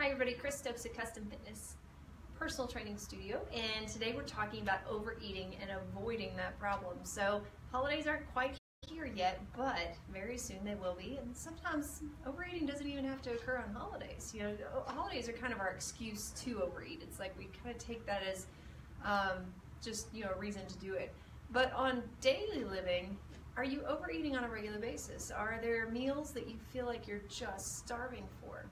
Hi everybody, Chris Stokes at Custom Fitness Personal Training Studio, and today we're talking about overeating and avoiding that problem. So holidays aren't quite here yet, but very soon they will be, and sometimes overeating doesn't even have to occur on holidays. You know, holidays are kind of our excuse to overeat. It's like we kind of take that as just, you know, a reason to do it. But on daily living, are you overeating on a regular basis? Are there meals that you feel like you're just starving for?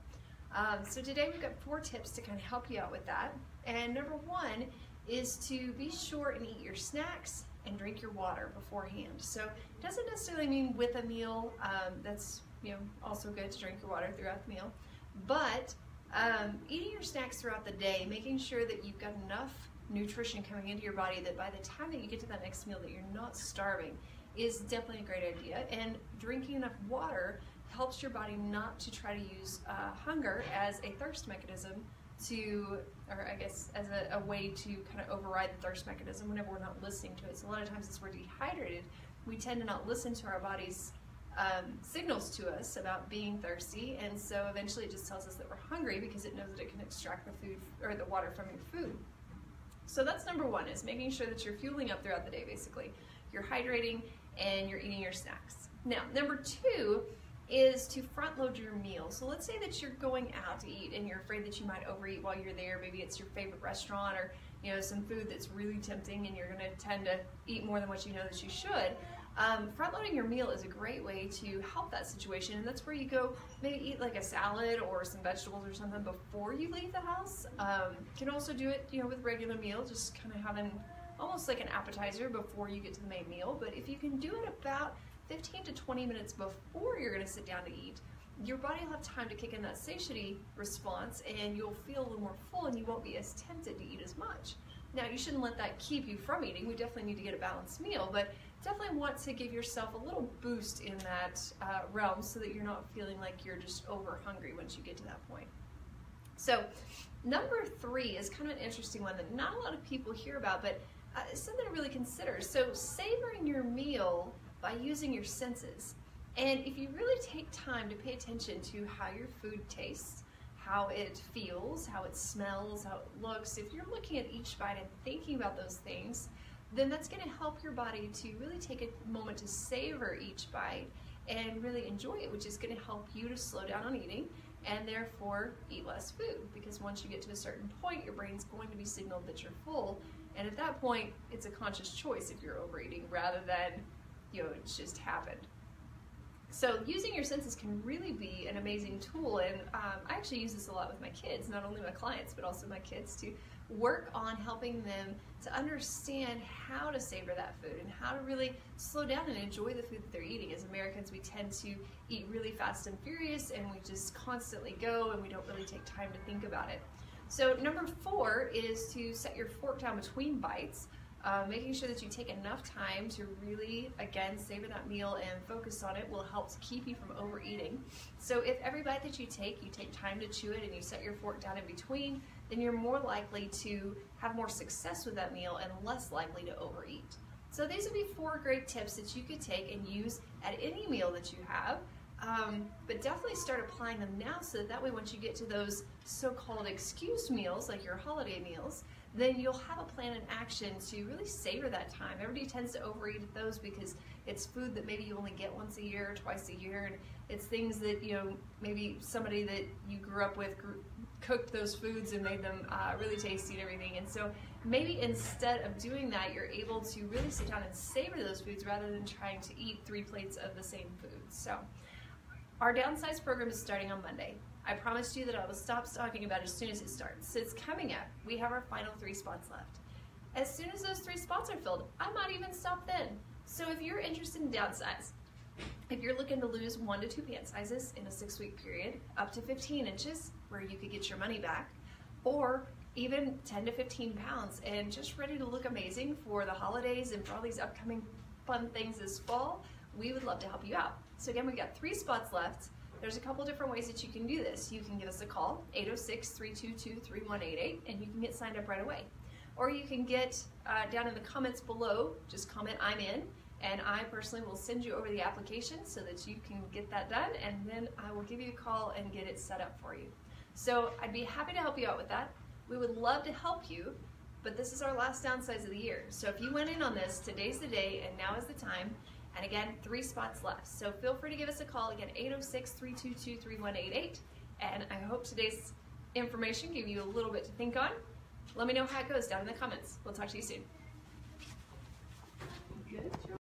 So today we've got 4 tips to kind of help you out with that. And number 1 is to be sure and eat your snacks and drink your water beforehand. So it doesn't necessarily mean with a meal. That's, you know, also good to drink your water throughout the meal. But eating your snacks throughout the day, making sure that you've got enough nutrition coming into your body that by the time that you get to that next meal that you're not starving is definitely a great idea. And drinking enough water helps your body not to try to use hunger as a thirst mechanism to, or I guess as a way to kind of override the thirst mechanism whenever we're not listening to it. So a lot of times as we're dehydrated, we tend to not listen to our body's signals to us about being thirsty, and so eventually it just tells us that we're hungry because it knows that it can extract the food or the water from your food. So that's number 1, is making sure that you're fueling up throughout the day. Basically, you're hydrating and you're eating your snacks. Now, number 2 is to front load your meals. So let's say that you're going out to eat and you're afraid that you might overeat while you're there. Maybe it's your favorite restaurant, or you know, some food that's really tempting and you're going to tend to eat more than what you know that you should. Front loading your meal is a great way to help that situation, and that's where you go maybe eat like a salad or some vegetables or something before you leave the house. You can also do it, you know, with regular meal, just kind of having almost like an appetizer before you get to the main meal. But if you can do it about 15 to 20 minutes before you're going to sit down to eat, your body will have time to kick in that satiety response, and you'll feel a little more full and you won't be as tempted to eat as much. Now, you shouldn't let that keep you from eating. We definitely need to get a balanced meal, but definitely want to give yourself a little boost in that realm so that you're not feeling like you're just over hungry once you get to that point. So number 3 is kind of an interesting one that not a lot of people hear about, but something to really consider. So savoring your meal by using your senses. And if you really take time to pay attention to how your food tastes, how it feels, how it smells, how it looks, if you're looking at each bite and thinking about those things, then that's going to help your body to really take a moment to savor each bite and really enjoy it, which is going to help you to slow down on eating and therefore eat less food, because once you get to a certain point, your brain's going to be signaled that you're full, and at that point it's a conscious choice if you're overeating rather than, you know, it's just happened. So using your senses can really be an amazing tool, and I actually use this a lot with my kids, not only my clients but also my kids, to work on helping them to understand how to savor that food and how to really slow down and enjoy the food that they're eating. As Americans, we tend to eat really fast and furious, and we just constantly go and we don't really take time to think about it. So number 4 is to set your fork down between bites. Making sure that you take enough time to really, again, savor that meal and focus on it will help to keep you from overeating. So if every bite that you take time to chew it and you set your fork down in between, then you're more likely to have more success with that meal and less likely to overeat. So these would be 4 great tips that you could take and use at any meal that you have. But definitely start applying them now, so that way once you get to those so-called excuse meals, like your holiday meals, then you'll have a plan in action to really savor that time. Everybody tends to overeat at those because it's food that maybe you only get once a year or twice a year, and it's things that, you know, maybe somebody that you grew up with cooked those foods and made them really tasty and everything. And so maybe instead of doing that, you're able to really sit down and savor those foods rather than trying to eat 3 plates of the same food. So our Downsize program is starting on Monday. I promised you that I will stop talking about it as soon as it starts. So it's coming up. We have our final 3 spots left. As soon as those 3 spots are filled, I might even stop then. So if you're interested in downsize, if you're looking to lose 1 to 2 pant sizes in a 6-week period, up to 15 inches where you could get your money back, or even 10 to 15 pounds and just ready to look amazing for the holidays and for all these upcoming fun things this fall, we would love to help you out. So again, we've got 3 spots left. There's a couple different ways that you can do this. You can give us a call, 806-322-3188, and you can get signed up right away. Or you can get down in the comments below, just comment "I'm in," and I personally will send you over the application so that you can get that done, and then I will give you a call and get it set up for you. So I'd be happy to help you out with that. We would love to help you, but this is our last downsize of the year. So if you went in on this, today's the day and now is the time. And again, 3 spots left. So feel free to give us a call, again, 806-322-3188. And I hope today's information gave you a little bit to think on. Let me know how it goes down in the comments. We'll talk to you soon. Good job.